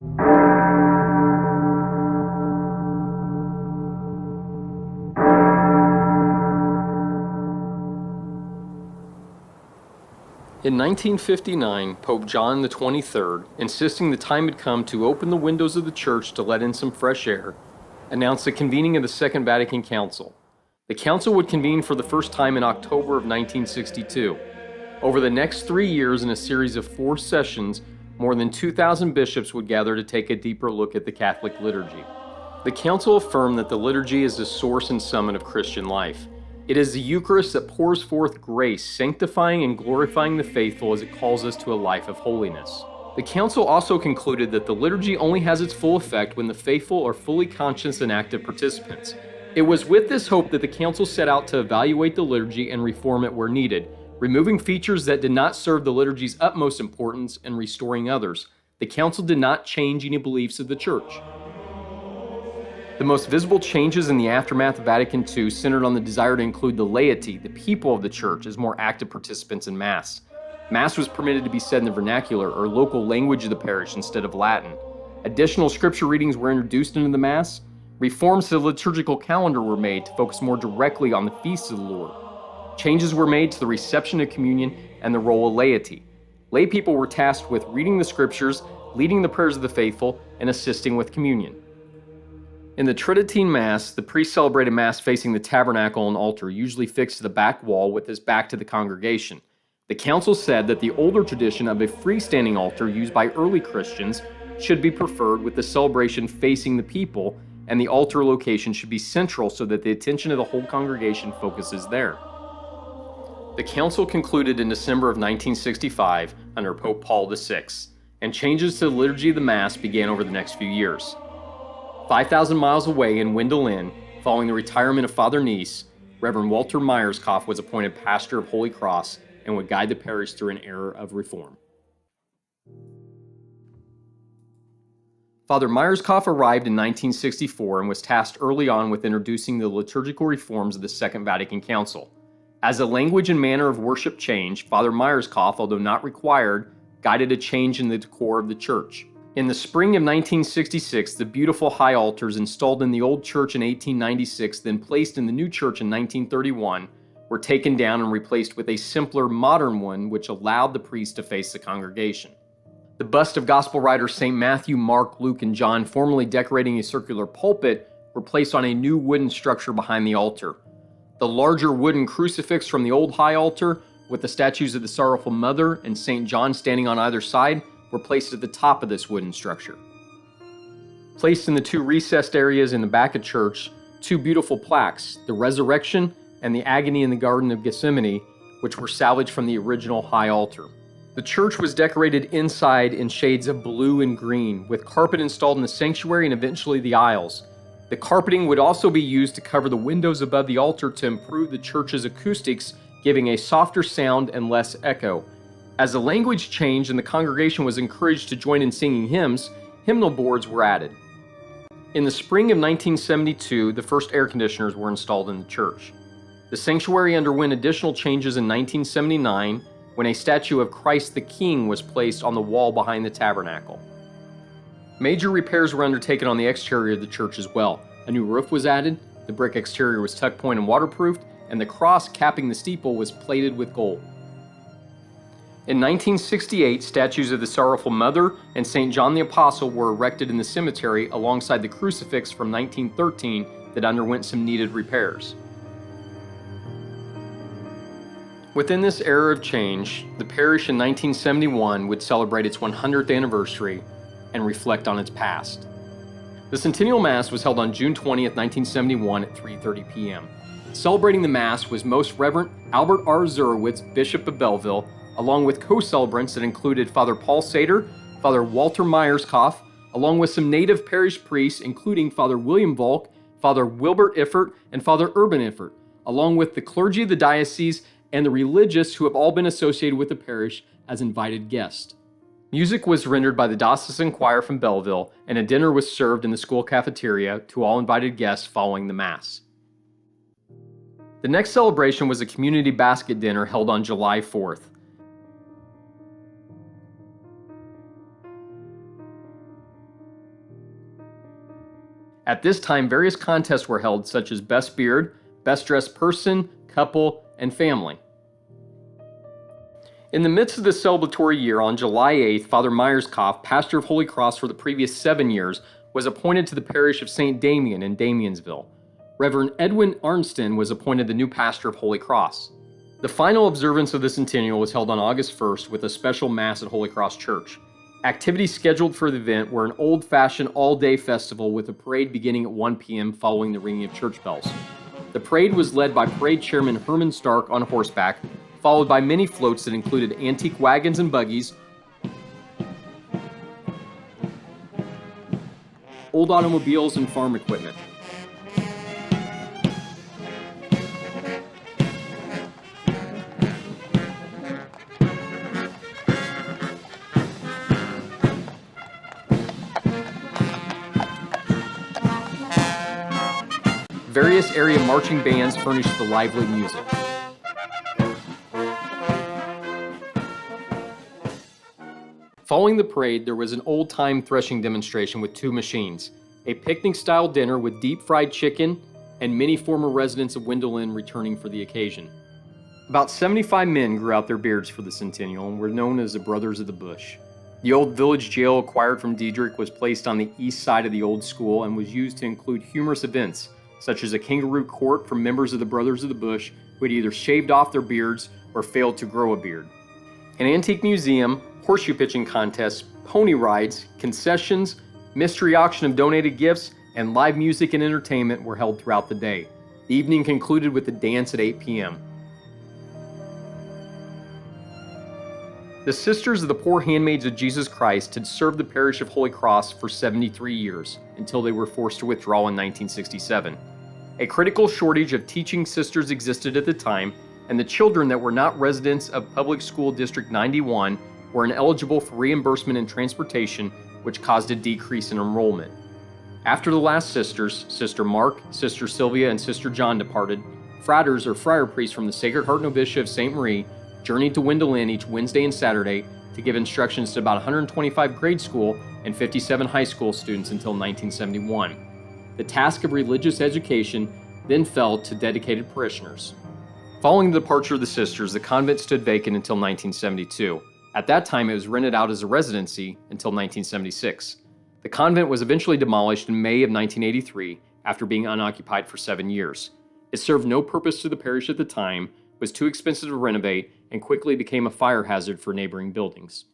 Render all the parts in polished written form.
In 1959, Pope John XXIII, insisting the time had come to open the windows of the church to let in some fresh air, announced the convening of the Second Vatican Council. The council would convene for the first time in October of 1962. Over the next 3 years, in a series of 4 sessions, more than 2,000 bishops would gather to take a deeper look at the Catholic liturgy. The council affirmed that the liturgy is the source and summit of Christian life. It is the Eucharist that pours forth grace, sanctifying and glorifying the faithful as it calls us to a life of holiness. The Council also concluded that the liturgy only has its full effect when the faithful are fully conscious and active participants. It was with this hope that the Council set out to evaluate the liturgy and reform it where needed, removing features that did not serve the liturgy's utmost importance and restoring others. The Council did not change any beliefs of the Church. The most visible changes in the aftermath of Vatican II centered on the desire to include the laity, the people of the Church, as more active participants in Mass. Mass was permitted to be said in the vernacular or local language of the parish instead of Latin. Additional scripture readings were introduced into the Mass. Reforms to the liturgical calendar were made to focus more directly on the feasts of the Lord. Changes were made to the reception of communion and the role of laity. Lay people were tasked with reading the scriptures, leading the prayers of the faithful, and assisting with communion. In the Tridentine Mass, the priest celebrated Mass facing the tabernacle and altar, usually fixed to the back wall with his back to the congregation. The Council said that the older tradition of a freestanding altar used by early Christians should be preferred, with the celebration facing the people, and the altar location should be central so that the attention of the whole congregation focuses there. The Council concluded in December of 1965 under Pope Paul VI, and changes to the liturgy of the Mass began over the next few years. 5,000 miles away in Wendelin, following the retirement of Father Nice, Reverend Walter Myerscough was appointed pastor of Holy Cross and would guide the parish through an era of reform. Father Myerscough arrived in 1964 and was tasked early on with introducing the liturgical reforms of the Second Vatican Council. As the language and manner of worship changed, Father Myerscough, although not required, guided a change in the decor of the church. In the spring of 1966, the beautiful high altars installed in the old church in 1896, then placed in the new church in 1931, were taken down and replaced with a simpler, modern one which allowed the priest to face the congregation. The bust of gospel writers St. Matthew, Mark, Luke, and John, formerly decorating a circular pulpit, were placed on a new wooden structure behind the altar. The larger wooden crucifix from the old high altar, with the statues of the Sorrowful Mother and St. John standing on either side, were placed at the top of this wooden structure. Placed in the 2 recessed areas in the back of church, 2 beautiful plaques, the Resurrection and the Agony in the Garden of Gethsemane, which were salvaged from the original high altar. The church was decorated inside in shades of blue and green, with carpet installed in the sanctuary and eventually the aisles. The carpeting would also be used to cover the windows above the altar to improve the church's acoustics, giving a softer sound and less echo. As the language changed and the congregation was encouraged to join in singing hymns, hymnal boards were added. In the spring of 1972, the first air conditioners were installed in the church. The sanctuary underwent additional changes in 1979 when a statue of Christ the King was placed on the wall behind the tabernacle. Major repairs were undertaken on the exterior of the church as well. A new roof was added, the brick exterior was tuck-point and waterproofed, and the cross capping the steeple was plated with gold. In 1968, statues of the Sorrowful Mother and St. John the Apostle were erected in the cemetery alongside the crucifix from 1913 that underwent some needed repairs. Within this era of change, the parish in 1971 would celebrate its 100th anniversary and reflect on its past. The Centennial Mass was held on June 20th, 1971 at 3:30 p.m. Celebrating the Mass was Most Reverend Albert R. Zurowitz, Bishop of Belleville, along with co-celebrants that included Father Paul Sater, Father Walter Myerscough, along with some native parish priests, including Father William Volk, Father Wilbert Iffert, and Father Urban Iffert, along with the clergy of the diocese and the religious who have all been associated with the parish as invited guests. Music was rendered by the diocesan choir from Belleville, and a dinner was served in the school cafeteria to all invited guests following the Mass. The next celebration was a community basket dinner held on July 4th. At this time, various contests were held, such as Best Beard, Best Dressed Person, Couple, and Family. In the midst of the celebratory year, on July 8th, Father Myerscough, pastor of Holy Cross for the previous 7 years, was appointed to the parish of St. Damien in Damiensville. Reverend Edwin Arnston was appointed the new pastor of Holy Cross. The final observance of the Centennial was held on August 1st with a special Mass at Holy Cross Church. Activities scheduled for the event were an old-fashioned all-day festival with a parade beginning at 1 p.m. following the ringing of church bells. The parade was led by Parade Chairman Herman Stark on horseback, followed by many floats that included antique wagons and buggies, old automobiles, and farm equipment. Various area marching bands furnished the lively music. Following the parade, there was an old-time threshing demonstration with 2 machines, a picnic-style dinner with deep-fried chicken, and many former residents of Wendelin returning for the occasion. About 75 men grew out their beards for the Centennial and were known as the Brothers of the Bush. The old village jail acquired from Diedrich was placed on the east side of the old school and was used to include humorous events, such as a kangaroo court for members of the Brothers of the Bush who had either shaved off their beards or failed to grow a beard. An antique museum, horseshoe pitching contests, pony rides, concessions, mystery auction of donated gifts, and live music and entertainment were held throughout the day. The evening concluded with a dance at 8 p.m. The Sisters of the Poor Handmaids of Jesus Christ had served the parish of Holy Cross for 73 years, until they were forced to withdraw in 1967. A critical shortage of teaching sisters existed at the time, and the children that were not residents of Public School District 91 were ineligible for reimbursement and transportation, which caused a decrease in enrollment. After the last sisters, Sister Mark, Sister Sylvia, and Sister John departed, Fraters or Friar Priest from the Sacred Heart Novitiate of Sainte Marie journeyed to Wendelin each Wednesday and Saturday to give instructions to about 125 grade school and 57 high school students until 1971. The task of religious education then fell to dedicated parishioners. Following the departure of the sisters, the convent stood vacant until 1972. At that time, it was rented out as a residency until 1976. The convent was eventually demolished in May of 1983 after being unoccupied for 7 years. It served no purpose to the parish at the time, was too expensive to renovate, and quickly became a fire hazard for neighboring buildings.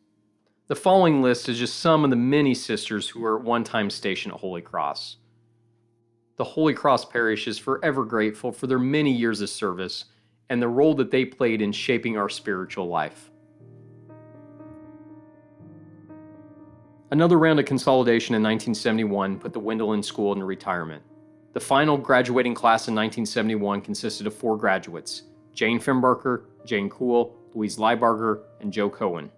The following list is just some of the many sisters who were at one time stationed at Holy Cross. The Holy Cross Parish is forever grateful for their many years of service and the role that they played in shaping our spiritual life. Another round of consolidation in 1971 put the Wendelin School into retirement. The final graduating class in 1971 consisted of 4 graduates: Jane Fimbarker, Jane Kuhl, Louise Leibarger, and Joe Cohen.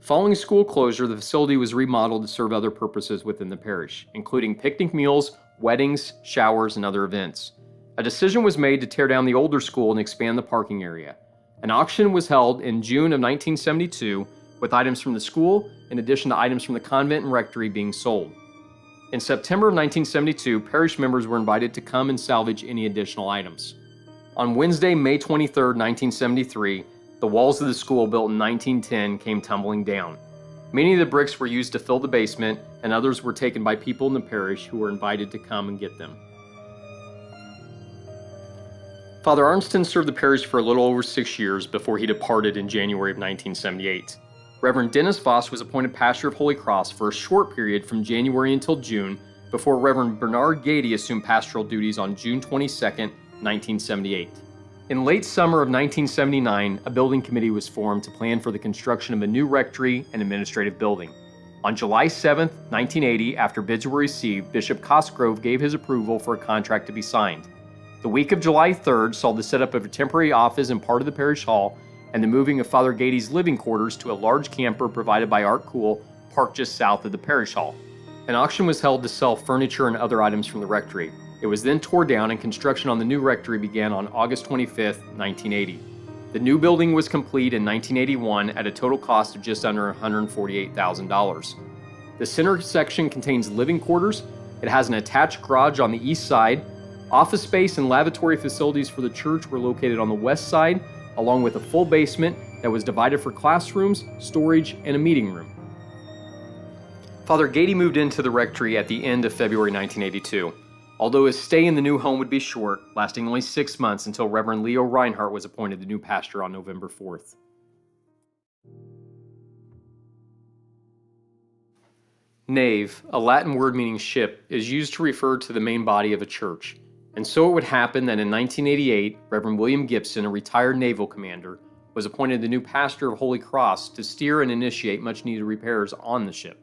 Following school closure, the facility was remodeled to serve other purposes within the parish, including picnic meals, weddings, showers, and other events. A decision was made to tear down the older school and expand the parking area. An auction was held in June of 1972, with items from the school, in addition to items from the convent and rectory, being sold. In September of 1972, parish members were invited to come and salvage any additional items. On Wednesday, May 23, 1973, the walls of the school built in 1910 came tumbling down. Many of the bricks were used to fill the basement, and others were taken by people in the parish who were invited to come and get them. Father Arnston served the parish for a little over 6 years before he departed in January of 1978. Reverend Dennis Voss was appointed pastor of Holy Cross for a short period from January until June, before Reverend Bernard Gady assumed pastoral duties on June 22, 1978. In late summer of 1979, a building committee was formed to plan for the construction of a new rectory and administrative building. On July 7, 1980, after bids were received, Bishop Cosgrove gave his approval for a contract to be signed. The week of July 3rd saw the setup of a temporary office in part of the parish hall and the moving of Father Gady's living quarters to a large camper provided by Art Cool, parked just south of the parish hall. An auction was held to sell furniture and other items from the rectory. It was then tore down and construction on the new rectory began on August 25, 1980. The new building was complete in 1981 at a total cost of just under $148,000. The center section contains living quarters, It has an attached garage on the east side. Office space and lavatory facilities for the church were located on the west side, along with a full basement that was divided for classrooms, storage, and a meeting room. Father Gady moved into the rectory at the end of February 1982, although his stay in the new home would be short, lasting only 6 months until Reverend Leo Reinhardt was appointed the new pastor on November 4th. Nave, a Latin word meaning ship, is used to refer to the main body of a church. And so it would happen that in 1988, Reverend William Gibson, a retired naval commander, was appointed the new pastor of Holy Cross to steer and initiate much-needed repairs on the ship.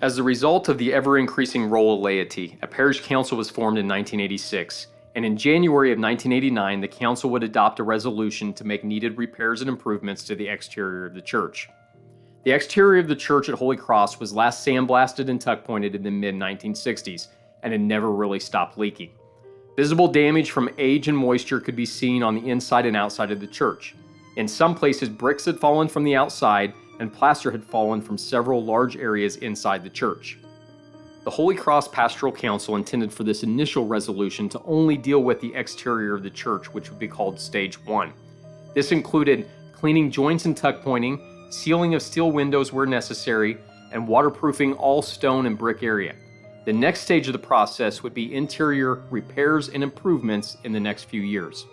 As a result of the ever-increasing role of laity, a parish council was formed in 1986, and in January of 1989, the council would adopt a resolution to make needed repairs and improvements to the exterior of the church. The exterior of the church at Holy Cross was last sandblasted and tuck-pointed in the mid-1960s, and had never really stopped leaking. Visible damage from age and moisture could be seen on the inside and outside of the church. In some places, bricks had fallen from the outside, and plaster had fallen from several large areas inside the church. The Holy Cross Pastoral Council intended for this initial resolution to only deal with the exterior of the church, which would be called Stage 1. This included cleaning joints and tuck pointing, sealing of steel windows where necessary, and waterproofing all stone and brick area. The next stage of the process would be interior repairs and improvements in the next few years.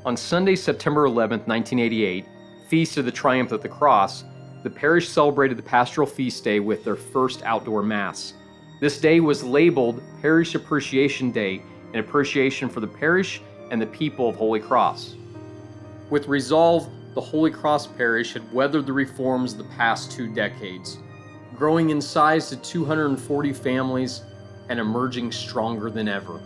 On Sunday, September 11, 1988, Feast of the Triumph of the Cross, the parish celebrated the pastoral feast day with their first outdoor Mass. This day was labeled Parish Appreciation Day, in appreciation for the parish and the people of Holy Cross. With resolve, the Holy Cross Parish had weathered the reforms of the past 2 decades, growing in size to 240 families and emerging stronger than ever.